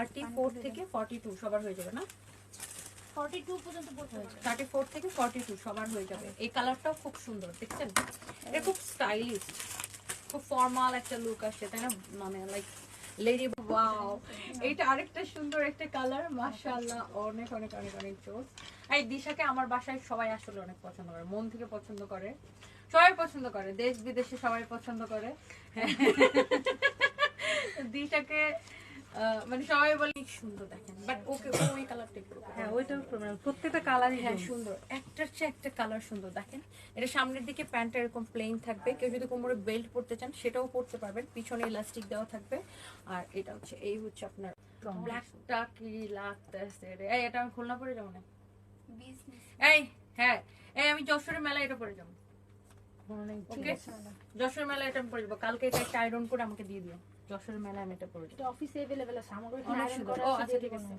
34 থেকে 42 সবার হয়ে যাবে না? 42 পর্যন্ত পড়তে হবে। 34 থেকে 42 সবার হয়ে যাবে। এই কালারটাও খুব সুন্দর, দেখছেন? এটা খুব স্টাইলিশ, খুব ফর্মাল একটা লুক আসে, তাই না? মানে লাইক লেডি, ওয়াও। এইটা আরেকটা সুন্দর একটা কালার, মাশাআল্লাহ, অনেক অনেক অনেক অনেক জোস। এই দিশাকে আমার বাসায় সবাই আসলে অনেক পছন্দ করে, মন থেকে পছন্দ করে, সবাই পছন্দ করে, দেশ বিদেশে সবাই পছন্দ করে। দিশাকে মানে সবাই বলে সুন্দর, দেখেন, বাট ওকে ওই কালারটা একটু, হ্যাঁ ওইটা প্রত্যেকটা কালারই হ্যাঁ সুন্দর, একটার চেয়ে একটা কালার সুন্দর। দেখেন এটা সামনের দিকে প্যান্টটা এরকম প্লেন থাকবে, কেউ যদি কোমরে বেল্ট পরতে চান সেটাও পরতে পারবেন, পিছনে ইলাস্টিক দেওয়া থাকবে। আর এটা হচ্ছে, এই হচ্ছে আপনার ব্ল্যাকটা কি লাগতেছে রে, এই এটা আমি খুলনা পরে যাবো না, বিজনেস এই হ্যাঁ, এই আমি যশোরের মেলা এটা পরে যাবো, ওকে? যশোরের মেলা এটা আমি পরে যাবো, কালকে এটা একটা আয়রন করে আমাকে দিয়ে দিও, যশোরের মেলা আমি এটা পরে যাবো। এটা অফিসে अवेलेबल আছে, আমাদের অনেক আয়রন সুন্দর। করা ও আছে, আচ্ছা ঠিক আছে।